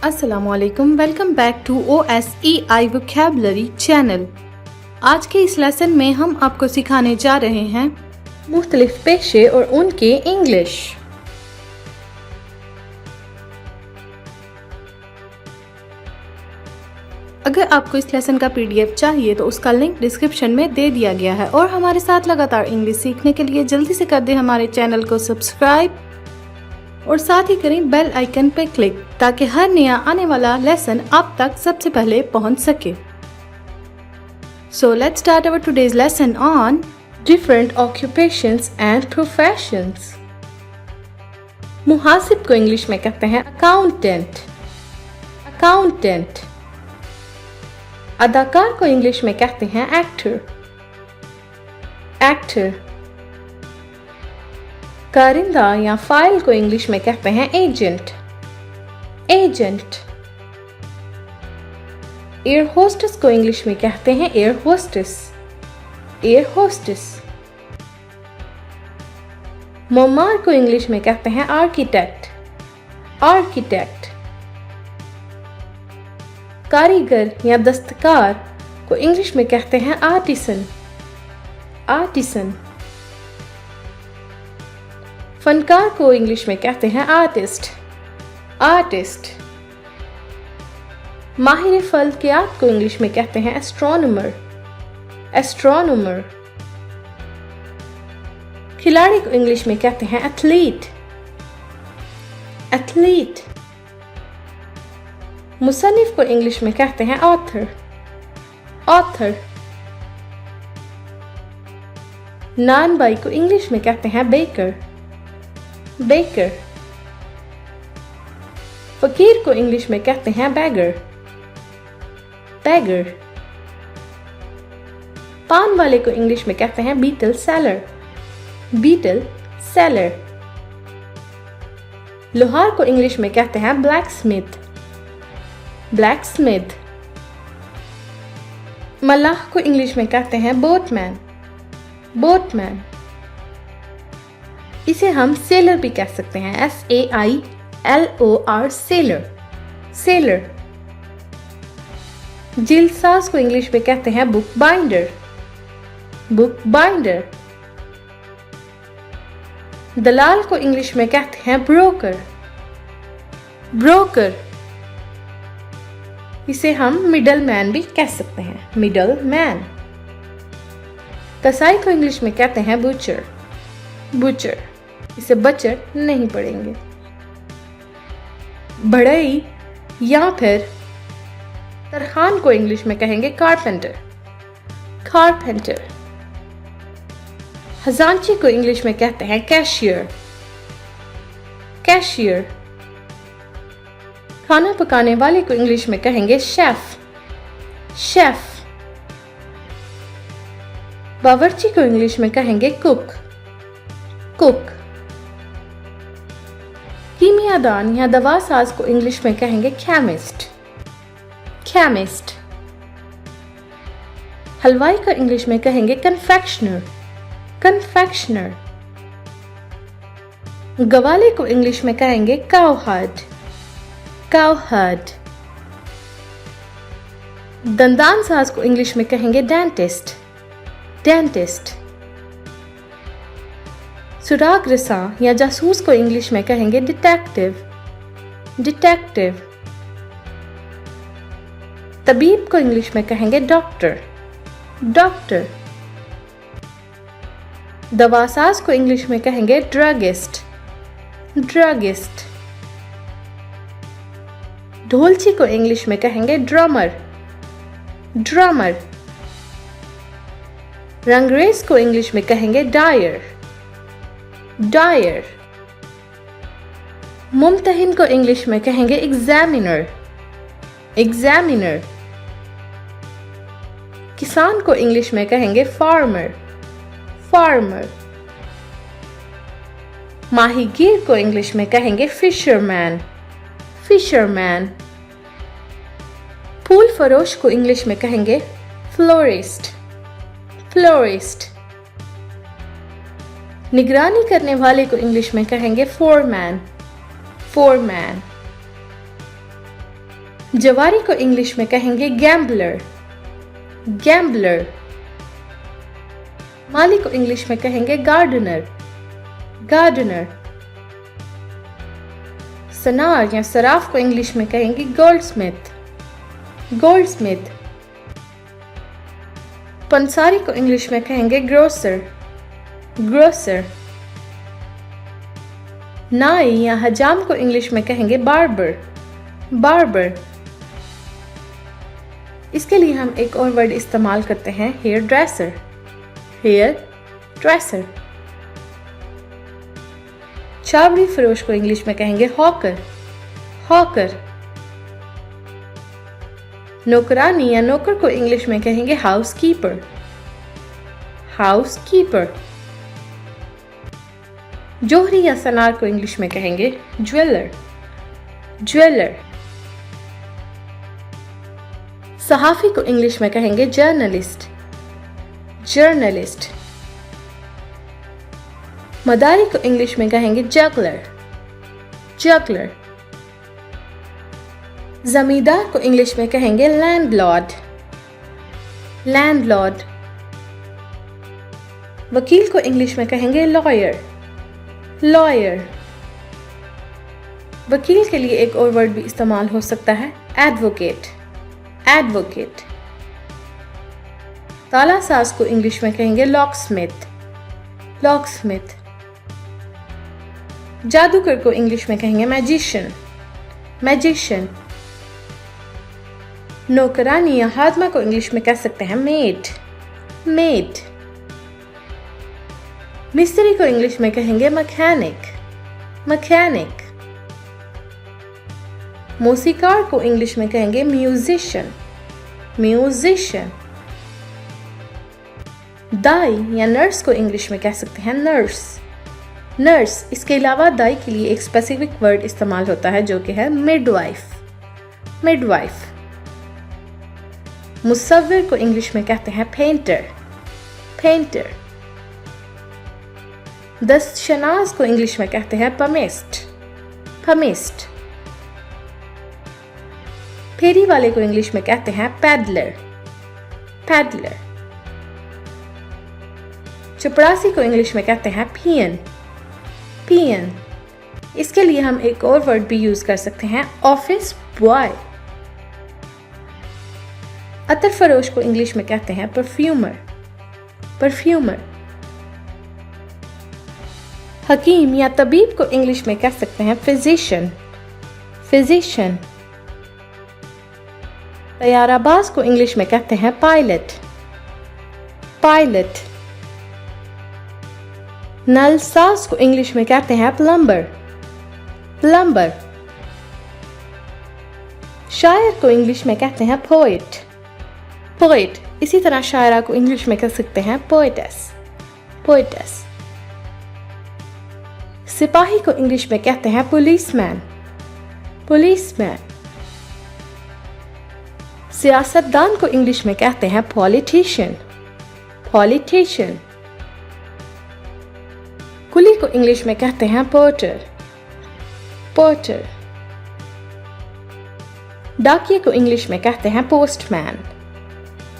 अस्सलामुअलैकुम, welcome back to OSEI vocabulary channel. आज के इस लेसन में हम आपको सिखाने जा रहे हैं मुख्तलिफ पेशे और उनके इंग्लिश। अगर आपको इस लेसन का PDF चाहिए तो उसका लिंक डिस्क्रिप्शन में दे दिया गया है। और हमारे साथ लगातार इंग्लिश सीखने के लिए जल्दी से कर दें हमारे चैनल को सब्सक्राइब और साथ ही करें बेल आइकन पे क्लिक ताकि हर नया आने वाला लेसन आप तक सबसे पहले पहुंच सके। So let's start our today's lesson on different occupations and professions. मुहासिब को इंग्लिश में कहते हैं अकाउंटेंट। अकाउंटेंट। अदाकार को इंग्लिश में कहते हैं एक्टर। एक्टर। कारिंदा या फाइल को इंग्लिश में कहते हैं एजेंट। एजेंट। एयर होस्टेस को इंग्लिश में कहते हैं एयर होस्टेस। Air hostess. मोमार को इंग्लिश में कहते हैं आर्किटेक्ट। आर्किटेक्ट। कारीगर या दस्तकार को इंग्लिश में कहते हैं आर्टिसन। आर्टिसन। फनकार को इंग्लिश में कहते हैं आर्टिस्ट। आर्टिस्ट। माहिर फल्कियात को इंग्लिश में कहते हैं एस्ट्रोनॉमर। एस्ट्रोनॉमर। खिलाड़ी को इंग्लिश में कहते हैं एथलीट। एथलीट। मुसन्निफ को इंग्लिश में कहते हैं ऑथर। ऑथर। नान बाई को इंग्लिश में कहते हैं बेकर। बेकर। फकीर को इंग्लिश में कहते हैं बैगर। बैगर। पान वाले को इंग्लिश में कहते हैं बीटल सेलर। Beetle seller. लोहार को इंग्लिश में कहते हैं ब्लैक स्मिथ। Blacksmith. मल्लाह को इंग्लिश में कहते हैं बोटमैन। बोटमैन। इसे हम सेलर भी कह सकते हैं, SAILOR सेलर। सेलर। जिल्दसाज को इंग्लिश में कहते हैं बुक बाइंडर। Book binder. दलाल को इंग्लिश में कहते हैं ब्रोकर। ब्रोकर। इसे हम मिडल मैन भी कह सकते हैं, मिडल मैन। कसाई को इंग्लिश में कहते हैं बुचर। बुचर। इसे बचर नहीं पढ़ेंगे। बढ़ई या फिर तरखान को इंग्लिश में कहेंगे कारपेंटर। कारपेंटर। खजांची को इंग्लिश में कहते हैं कैशियर। कैशियर। खाना पकाने वाले को इंग्लिश में कहेंगे शेफ। शेफ। बावर्ची को इंग्लिश में कहेंगे कुक। कुक। कीमियादान या दवा साज को इंग्लिश में कहेंगे केमिस्ट। केमिस्ट। हलवाई को इंग्लिश में कहेंगे कन्फेक्शनर। कन्फेक्शनर। गवाले को इंग्लिश में कहेंगे काउहर्ड। काउहर्ड। दंदान साज को इंग्लिश में कहेंगे डेंटिस्ट। डेंटिस्ट। सुराग रसां या जासूस को इंग्लिश में कहेंगे डिटेक्टिव। डिटेक्टिव। तबीब को इंग्लिश में कहेंगे डॉक्टर। डॉक्टर। दवासाज को इंग्लिश में कहेंगे ड्रगिस्ट। ड्रगिस्ट। ढोलची को इंग्लिश में कहेंगे ड्रमर। ड्रमर। रंगरेज को इंग्लिश में कहेंगे डायर। डायर। मुमतहिन को इंग्लिश में कहेंगे एग्जामिनर। एग्जामिनर। किसान को इंग्लिश में कहेंगे फार्मर। फार्मर। माहीगीर को इंग्लिश में कहेंगे फिशरमैन। फिशरमैन। फूल फरोश को इंग्लिश में कहेंगे फ्लोरिस्ट। फ्लोरिस्ट। निगरानी करने वाले को इंग्लिश में कहेंगे फोरमैन। फोरमैन। जवारी को इंग्लिश में कहेंगे गैम्बलर, गैम्बलर। माली को इंग्लिश में कहेंगे गार्डनर, गार्डनर। सनार या सराफ को इंग्लिश में कहेंगे गोल्डस्मिथ, गोल्डस्मिथ। पंसारी को इंग्लिश में कहेंगे ग्रोसर, ग्रोसर। नाई या हजाम को इंग्लिश में कहेंगे बार्बर, बार्बर। इसके लिए हम एक और वर्ड इस्तेमाल करते हैं, हेयर ड्रेसर, हेयर ड्रेसर। चाबड़ी फरोश को इंग्लिश में कहेंगे हॉकर, हॉकर। नौकरानी या नौकर को इंग्लिश में कहेंगे हाउस कीपर, हाउस कीपर। जोहरी या सनार को इंग्लिश में कहेंगे ज्वेलर, ज्वेलर। सहाफी को इंग्लिश में कहेंगे जर्नलिस्ट, जर्नलिस्ट। मदारी को इंग्लिश में कहेंगे जगलर, जगलर। जमींदार को इंग्लिश में कहेंगे लैंडलॉर्ड, लैंडलॉर्ड। वकील को इंग्लिश में कहेंगे लॉयर, लॉयर। वकील के लिए एक और वर्ड भी इस्तेमाल हो सकता है, एडवोकेट, एडवोकेट। ताला साज को इंग्लिश में कहेंगे लॉकस्मिथ, लॉकस्मिथ। जादूगर को इंग्लिश में कहेंगे मैजिशियन, मैजिशियन। नौकरानी या हादमा को इंग्लिश में कह सकते हैं मेड, मेड। मिस्त्री को इंग्लिश में कहेंगे मैकेनिक, मैकेनिक। मौसीकार को इंग्लिश में कहेंगे म्यूजिशियन, म्यूजिशियन। दाई या नर्स को इंग्लिश में कह सकते हैं नर्स, नर्स। इसके अलावा दाई के लिए एक स्पेसिफिक वर्ड इस्तेमाल होता है जो कि है मिडवाइफ, मिडवाइफ। मुसव्विर को इंग्लिश में कहते हैं पेंटर, पेंटर। दस्तशनाज को इंग्लिश में कहते हैं पमिस्ट, पमिस्ट। फेरी वाले को इंग्लिश में कहते हैं पैडलर, पैडलर। चपरासी को इंग्लिश में कहते हैं पियन, पियन। इसके लिए हम एक और वर्ड भी यूज कर सकते हैं, ऑफिस बॉय। अतर फरोश को इंग्लिश में कहते हैं परफ्यूमर, परफ्यूमर। हकीम या तबीब को इंग्लिश में कह सकते हैं फिजिशियन, फिजिशियन। तैयाराबाज को इंग्लिश में कहते हैं पायलट, पायलट। नलसाज को इंग्लिश में कहते हैं प्लम्बर, प्लम्बर। शायर को इंग्लिश में कहते हैं पोएट, पोएट। इसी तरह शायरा को इंग्लिश में कह सकते हैं पोएटेस, पोएटेस। सिपाही को इंग्लिश में कहते हैं पुलिसमैन, पुलिसमैन। सियासतदान को इंग्लिश में कहते हैं पॉलिटिशियन, पॉलिटिशियन। कुली को इंग्लिश में कहते हैं पोर्टर, पोर्टर। डाकिये को इंग्लिश में कहते हैं पोस्टमैन,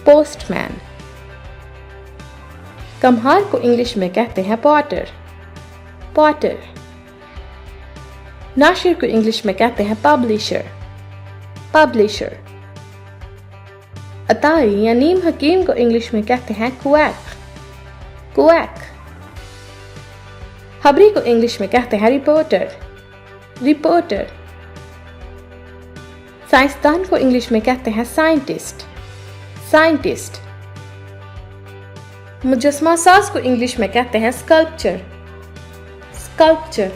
पोस्टमैन। कम्हार को इंग्लिश में कहते हैं पॉटर, पॉटर। नाशिर को इंग्लिश में कहते हैं पब्लिशर, पब्लिशर। अताई या नीम हकीम को इंग्लिश में कहते हैं क्वैक, क्वैक। खबरी को इंग्लिश में कहते हैं रिपोर्टर, रिपोर्टर। साइंसदान को इंग्लिश में कहते हैं साइंटिस्ट, साइंटिस्ट। मुजस्मा साज को इंग्लिश में कहते हैं स्कल्पचर, स्कल्पचर।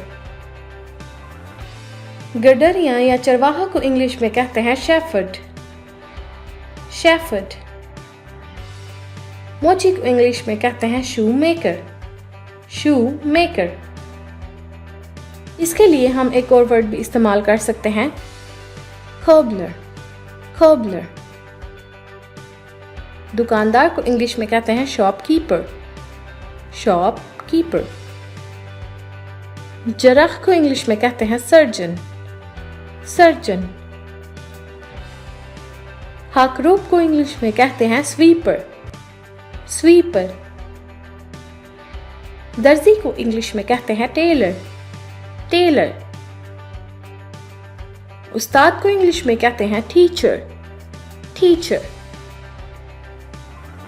गडरिया या चरवाहा को इंग्लिश में कहते हैं शेफर्ड, शेफर्ड। मोची को इंग्लिश में कहते हैं शू मेकर, शू मेकर। इसके लिए हम एक और वर्ड भी इस्तेमाल कर सकते हैं, खोबलर, खोबलर। दुकानदार को इंग्लिश में कहते हैं शॉपकीपर, शॉपकीपर। जराह को इंग्लिश में कहते हैं सर्जन, सर्जन। हाकरूप को इंग्लिश में कहते हैं स्वीपर, स्वीपर। दर्जी को इंग्लिश में कहते हैं टेलर, टेलर। उस्ताद को इंग्लिश में कहते हैं टीचर, टीचर।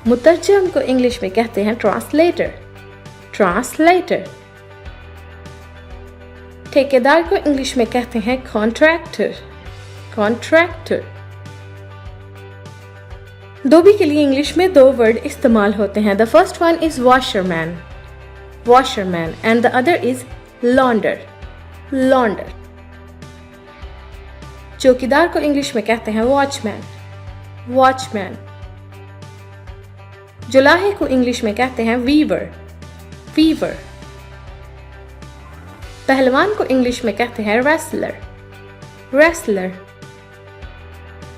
मुतरजम को इंग्लिश में कहते हैं ट्रांसलेटर, ट्रांसलेटर। ठेकेदार को इंग्लिश में कहते हैं कॉन्ट्रैक्टर, कॉन्ट्रैक्टर। धोबी के लिए इंग्लिश में दो वर्ड इस्तेमाल होते हैं। The first one is washerman, washerman, and the other is लॉन्डर, लॉन्डर। चौकीदार को इंग्लिश में कहते हैं वॉचमैन, वॉचमैन। जुलाहे को इंग्लिश में कहते हैं वीवर, वीवर। पहलवान को इंग्लिश में कहते हैं रेसलर, रेसलर।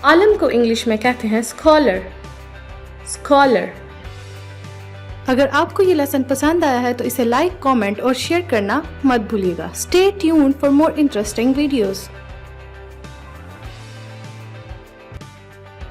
आलम को इंग्लिश में कहते हैं स्कॉलर, स्कॉलर। अगर आपको ये लेसन पसंद आया है तो इसे लाइक, कमेंट और शेयर करना मत भूलिएगा। Stay tuned for more interesting videos.